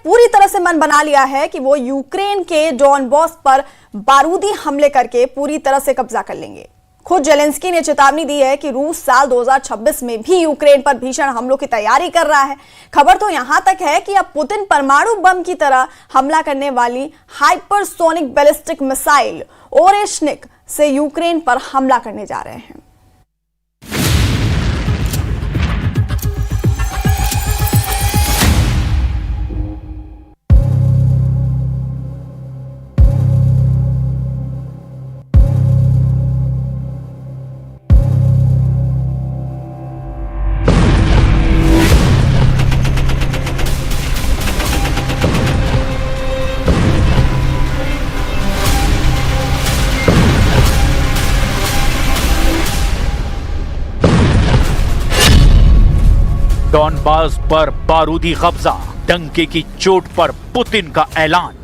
पूरी तरह से मन बना लिया है कि वो यूक्रेन के डॉनबास पर बारूदी हमले करके पूरी तरह से कब्जा कर लेंगे। खुद जेलेंस्की ने चेतावनी दी है कि रूस साल 2026 में भी यूक्रेन पर भीषण हमलों की तैयारी कर रहा है। खबर तो यहां तक है कि अब पुतिन परमाणु बम की तरह हमला करने वाली हाइपरसोनिक बैलिस्टिक मिसाइल ओरेशनिक से यूक्रेन पर हमला करने जा रहे हैं। डॉनबास पर बारूदी कब्जा, डंके की चोट पर पुतिन का ऐलान।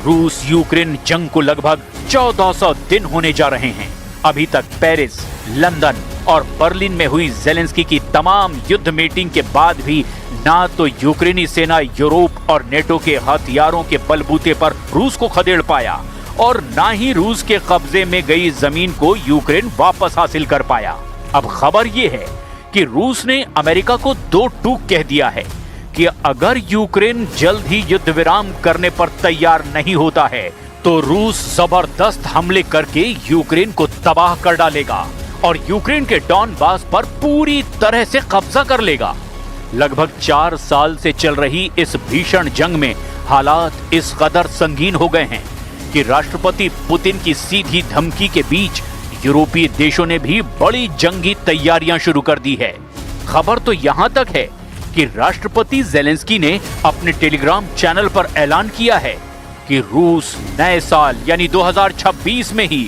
रूस यूक्रेन जंग को लगभग 1400 दिन होने जा रहे हैं। अभी तक पेरिस, लंदन और बर्लिन में हुई जेलेंस्की की तमाम युद्ध मीटिंग के बाद भी ना तो यूक्रेनी सेना यूरोप और नेटो के हथियारों के बलबूते पर रूस को खदेड़ पाया और ना ही रूस के कब्जे में गई जमीन को यूक्रेन वापस हासिल कर पाया। अब खबर यह है कि रूस ने अमेरिका को दो टूक कह दिया है कि अगर यूक्रेन जल्द ही युद्ध विराम करने पर तैयार नहीं होता है तो रूस जबरदस्त हमले करके यूक्रेन को तबाह कर डालेगा और यूक्रेन के डॉनबास पर पूरी तरह से कब्जा कर लेगा। लगभग 4 साल से चल रही इस भीषण जंग में हालात इस कदर संगीन हो गए हैं कि राष्ट्रपति पुतिन की सीधी धमकी के बीच यूरोपीय देशों ने भी बड़ी जंगी तैयारियां शुरू कर दी है। खबर तो यहां तक है कि राष्ट्रपति जेलेंस्की ने अपने टेलीग्राम चैनल पर ऐलान किया है कि रूस नए साल यानी 2026 में ही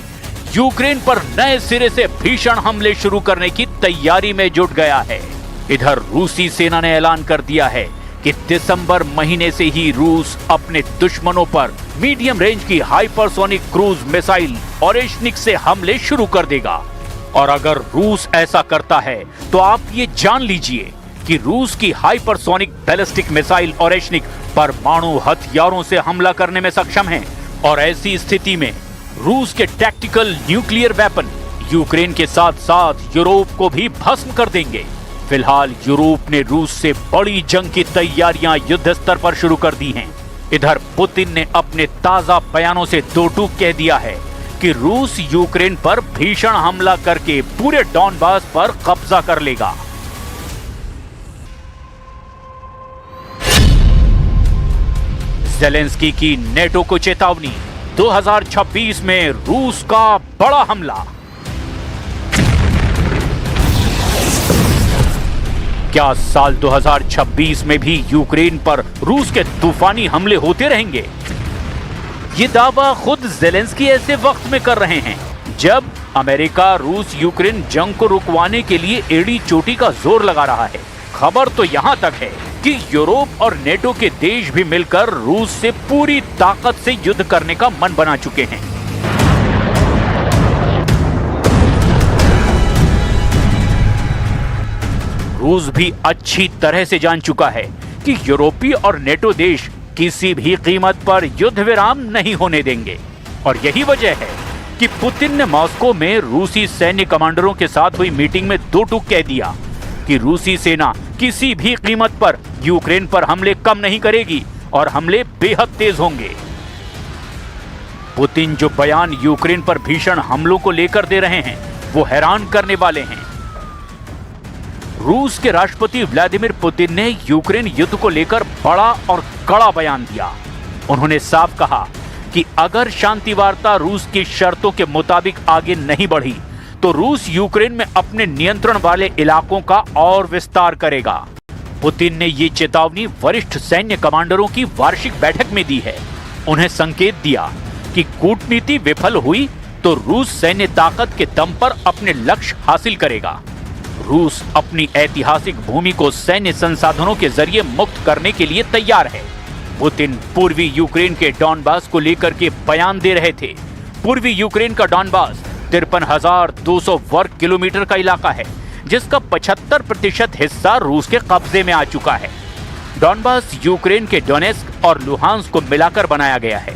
यूक्रेन पर नए सिरे से भीषण हमले शुरू करने की तैयारी में जुट गया है। इधर रूसी सेना ने ऐलान कर दिया है कि दिसंबर महीने से ही रूस अपने दुश्मनों पर मीडियम रेंज की हाइपरसोनिक क्रूज मिसाइल ओरेशनिक से हमले शुरू कर देगा। और अगर रूस ऐसा करता है तो आप ये जान लीजिए कि रूस की हाइपरसोनिक बैलिस्टिक मिसाइल ओरेशनिक परमाणु हथियारों से हमला करने में सक्षम है और ऐसी स्थिति में रूस के टैक्टिकल न्यूक्लियर वेपन यूक्रेन के साथ साथ यूरोप को भी भस्म कर देंगे। फिलहाल यूरोप ने रूस से बड़ी जंग की तैयारियां युद्ध स्तर पर शुरू कर दी हैं। इधर पुतिन ने अपने ताजा बयानों से दो टूक कह दिया है कि रूस यूक्रेन पर भीषण हमला करके पूरे डॉनबास पर कब्जा कर लेगा। जेलेंस्की की नेटो को चेतावनी, 2026 में रूस का बड़ा हमला। क्या साल 2026 में भी यूक्रेन पर रूस के तूफानी हमले होते रहेंगे? ये दावा खुद जेलेंस्की ऐसे वक्त में कर रहे हैं जब अमेरिका रूस यूक्रेन जंग को रुकवाने के लिए एड़ी चोटी का जोर लगा रहा है। खबर तो यहां तक है कि यूरोप और नेटो के देश भी मिलकर रूस से पूरी ताकत से युद्ध करने का मन बना चुके हैं। रूस भी अच्छी तरह से जान चुका है कि यूरोपीय और नेटो देश किसी भी कीमत पर युद्ध विराम नहीं होने देंगे और यही वजह है कि पुतिन ने मॉस्को में रूसी सैन्य कमांडरों के साथ हुई मीटिंग में दो टूक कह दिया कि रूसी सेना किसी भी कीमत पर यूक्रेन पर हमले कम नहीं करेगी और हमले बेहद तेज होंगे। पुतिन जो बयान यूक्रेन पर भीषण हमलों को लेकर दे रहे हैं वो हैरान करने वाले हैं। रूस के राष्ट्रपति व्लादिमीर पुतिन ने यूक्रेन युद्ध को लेकर बड़ा और कड़ा बयान दिया। उन्होंने साफ कहा कि अगर शांति वार्ता रूस की शर्तों के मुताबिक आगे नहीं बढ़ी तो रूस यूक्रेन में अपने नियंत्रण वाले इलाकों का और विस्तार करेगा। पुतिन ने ये चेतावनी वरिष्ठ सैन्य कमांडरों की वार्षिक बैठक में दी है। उन्हें संकेत दिया कि कूटनीति विफल हुई तो रूस सैन्य ताकत के दम पर अपने लक्ष्य हासिल करेगा। रूस अपनी ऐतिहासिक भूमि को सैन्य संसाधनों के जरिए मुक्त करने के लिए तैयार है। पुतिन पूर्वी यूक्रेन के डॉनबास को लेकर के बयान दे रहे थे। पूर्वी यूक्रेन का डॉनबास 53,200 वर्ग किलोमीटर का इलाका है जिसका 75% हिस्सा रूस के कब्जे में आ चुका है। डॉनबास यूक्रेन के डोनेस्क और लुहांस्क को मिलाकर बनाया गया है,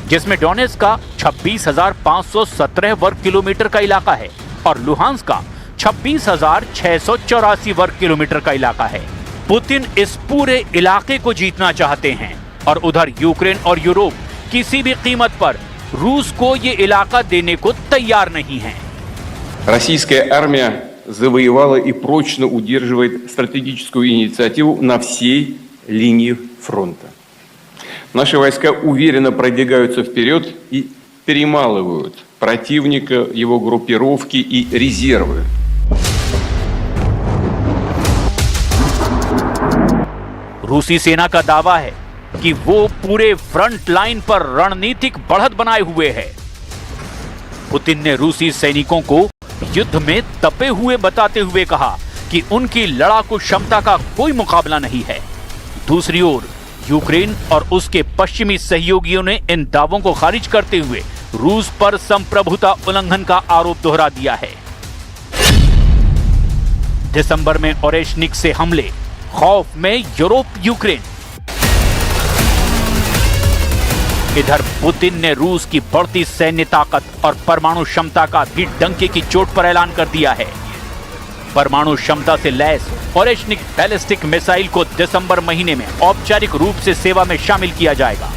जिसमें डोनेस्क का 26,517 वर्ग किलोमीटर का इलाका है और लुहांस्क का 26,684 वर्ग किलोमीटर का इलाका है। पुतिन इस पूरे इलाके को जीतना चाहते हैं और उधर यूक्रेन और यूरोप किसी भी कीमत पर रूस को ये इलाका देने को तैयार नहीं है। Российская армия завоевала и прочно удерживает стратегическую инициативу на всей линии фронта. Наши войска уверенно продвигаются вперед и перемалывают противника, его группировки и резервы. रूसी सेना का दावा है कि वो पूरे फ्रंट लाइन पर रणनीतिक बढ़त बनाए हुए है। पुतिन ने रूसी सैनिकों को युद्ध में तपे हुए बताते हुए कहा कि उनकी लड़ाकू क्षमता का कोई मुकाबला नहीं है। दूसरी ओर यूक्रेन और उसके पश्चिमी सहयोगियों ने इन दावों को खारिज करते हुए रूस पर संप्रभुता उल्लंघन का आरोप दोहरा दिया है। दिसंबर में ओरेशनिक से हमले, खौफ में यूरोप यूक्रेन। इधर पुतिन ने रूस की बढ़ती सैन्य ताकत और परमाणु क्षमता का भी डंके की चोट पर ऐलान कर दिया है। परमाणु क्षमता से लैस ओरेशनिक बैलिस्टिक मिसाइल को दिसंबर महीने में औपचारिक रूप से सेवा में शामिल किया जाएगा।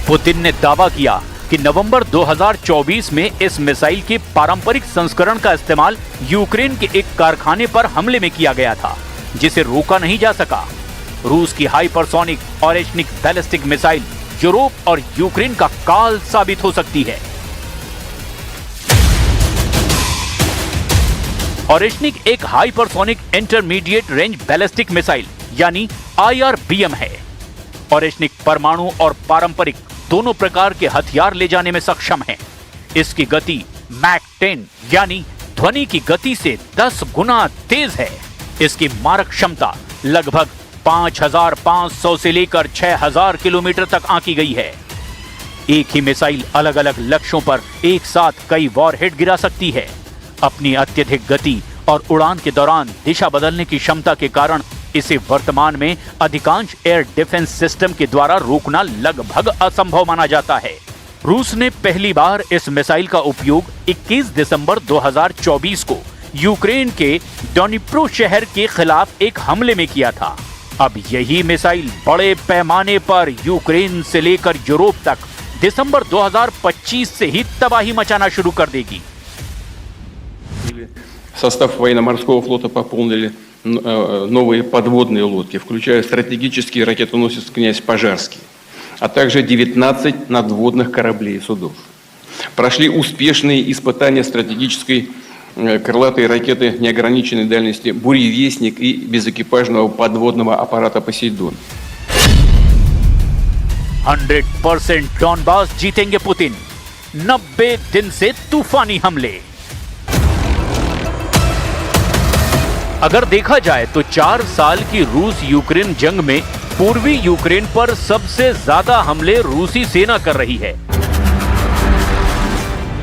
पुतिन ने दावा किया कि नवंबर 2024 में इस मिसाइल के पारंपरिक संस्करण का इस्तेमाल यूक्रेन के एक कारखाने पर हमले में किया गया था, जिसे रोका नहीं जा सका। रूस की hypersonic Oreshnik ballistic missile Europe और यूक्रेन का काल साबित हो सकती है। ओरेशनिक एक hypersonic intermediate range ballistic missile यानी IRBM है। ओरेशनिक परमाणु और पारंपरिक दोनों प्रकार के हथियार ले जाने में सक्षम है। इसकी गति मैक 10 यानी ध्वनि की गति से 10 गुना तेज है। इसकी मारक क्षमता लगभग 5,500 से लेकर 6,000 किलोमीटर तक आंकी गई है। एक ही मिसाइल अलग अलग लक्ष्यों पर एक साथ कई वॉरहेड गिरा सकती है। अपनी अत्यधिक गति और उड़ान के दौरान दिशा बदलने की क्षमता के कारण इसे वर्तमान में अधिकांश एयर डिफेंस सिस्टम के द्वारा रोकना लगभग असंभव माना जाता है। रूस ने पहली बार इस मिसाइल का उपयोग 21 दिसंबर 2024 को यूक्रेन के डोनिप्रो शहर के खिलाफ एक हमले में किया था। अब यही मिसाइल बड़े पैमाने पर यूक्रेन से लेकर यूरोप तक दिसंबर 2025 से ही तबाही मचाना शुरू कर देगी। Состав военно-морского флота пополнили новые подводные лодки, включая стратегический ракетоносец «Князь Пожарский», а также 19 надводных кораблей и судов. Прошли успешные испытания стратегической крылатой ракеты неограниченной дальности «Буревестник» и безэкипажного подводного аппарата «Посейдон». 100% डॉनबास जीतेंगे पुतिन। 90 दिन से तूफानी हमले। अगर देखा जाए तो 4 साल की रूस यूक्रेन जंग में पूर्वी यूक्रेन पर सबसे ज्यादा हमले रूसी सेना कर रही है।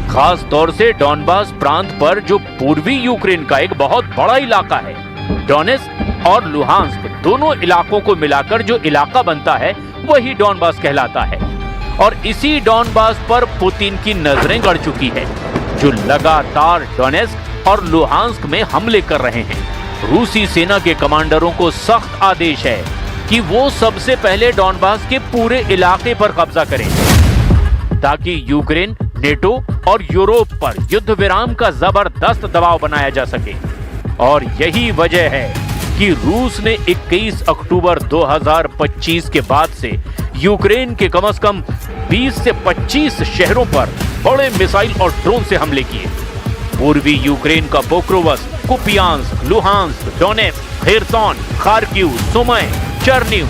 खास तौर से डॉनबास प्रांत पर, जो पूर्वी यूक्रेन का एक बहुत बड़ा इलाका है। डोनेस्क और लुहांस्क दोनों इलाकों को मिलाकर जो इलाका बनता है वही डॉनबास कहलाता है। और इसी डॉनबास पर पुतिन की नजरें गड़ चुकी है, जो लगातार डोनेस्क और लुहांस्क में हमले कर रहे हैं। रूसी सेना के कमांडरों को सख्त आदेश है कि वो सबसे पहले डॉनबास के पूरे इलाके पर कब्जा करें, ताकि यूक्रेन, नेटो और यूरोप पर युद्ध विराम का जबरदस्त दबाव बनाया जा सके। और यही वजह है कि रूस ने 21 अक्टूबर 2025 के बाद से यूक्रेन के कम से कम 20 से 25 शहरों पर बड़े मिसाइल और ड्रोन से हमले किए। पूर्वी यूक्रेन का Pokrovsk, Kupiansk, Luhansk, Donetsk, Kherson, Kharkiv, Sumy, Chernihiv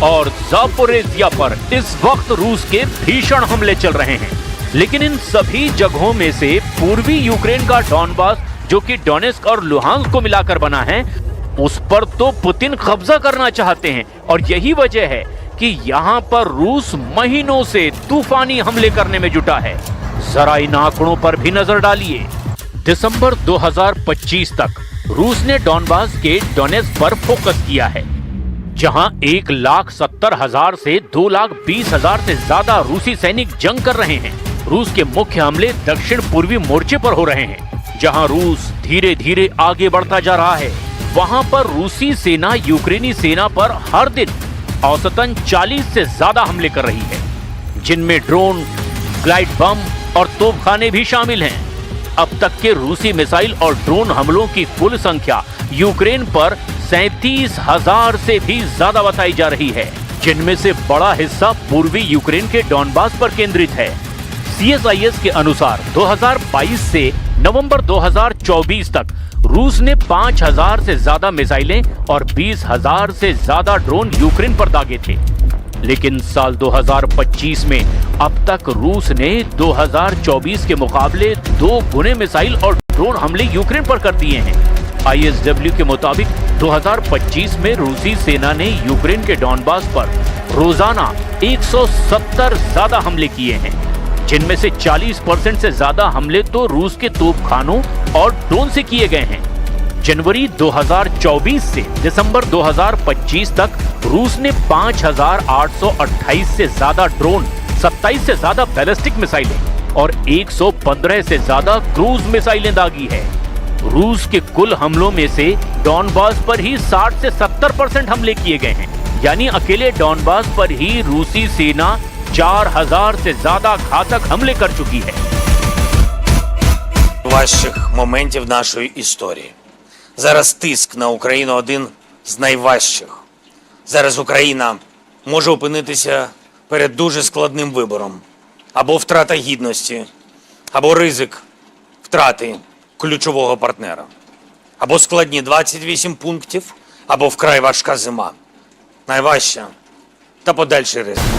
और जापोरेजिया पर इस वक्त रूस के भीषण हमले चल रहे हैं। लेकिन इन सभी जगहों में से पूर्वी यूक्रेन का डॉनबास, जो कि डोनेस्क और लुहांस्क को मिलाकर बना है, उस पर तो पुतिन कब्जा करना चाहते हैं। और यही वजह है कि यहाँ पर रूस महीनों से तूफानी हमले करने में जुटा है। जरा इन आंकड़ों पर भी नजर डालिए। दिसंबर 2025 तक रूस ने डॉनबास के डोनेट्स्क पर फोकस किया है, जहां 1,70,000 से 2,20,000 से ज्यादा रूसी सैनिक जंग कर रहे हैं। रूस के मुख्य हमले दक्षिण पूर्वी मोर्चे पर हो रहे हैं, जहां रूस धीरे धीरे आगे बढ़ता जा रहा है। वहां पर रूसी सेना यूक्रेनी सेना पर हर दिन औसतन 40 से ज्यादा हमले कर रही है, जिनमें ड्रोन, ग्लाइड बम और तोपखाने भी शामिल हैं। अब तक के रूसी मिसाइल और ड्रोन हमलों की कुल संख्या यूक्रेन पर 37,000 से भी ज्यादा बताई जा रही है, जिनमें से बड़ा हिस्सा पूर्वी यूक्रेन के डॉनबास पर केंद्रित है। CSIS के अनुसार 2022 से नवंबर 2024 तक रूस ने 5,000 से ज्यादा मिसाइलें और 20,000 से ज्यादा ड्रोन यूक्रेन पर दागे थे। लेकिन साल 2025 में अब तक रूस ने 2024 के मुकाबले 2 गुने मिसाइल और ड्रोन हमले यूक्रेन पर कर दिए हैं। ISW के मुताबिक 2025 में रूसी सेना ने यूक्रेन के डॉनबास पर रोजाना 170 ज्यादा हमले किए हैं, जिनमें से 40% से ज्यादा हमले तो रूस के तोपखानों और ड्रोन से किए गए हैं। जनवरी 2024 से दिसंबर 2025 तक रूस ने 5,828 से ज्यादा ड्रोन, 27 से ज्यादा बैलिस्टिक मिसाइलें और 115 से ज्यादा क्रूज मिसाइलें दागी है। रूस के कुल हमलों में से डॉनबास पर ही 60 से 70% हमले किए गए हैं, यानी अकेले डॉनबास पर ही रूसी सेना 4,000 से ज्यादा घातक हमले कर चुकी है। Важчих моментів нашої історії. Зараз тиск на Україну один з найважчих. Зараз Україна може опинитися перед дуже складним вибором. Або втрата гідності, або ризик втрати ключового партнера. Або складні 28 пунктів, або вкрай важка зима. Найважча та подальший ризик.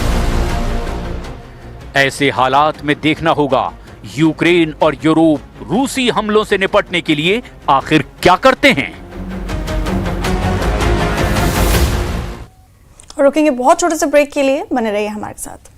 ऐसे हालात में देखना होगा यूक्रेन और यूरोप रूसी हमलों से निपटने के लिए आखिर क्या करते हैं। रुकेंगे बहुत छोटे से ब्रेक के लिए, बने रहिए हमारे साथ।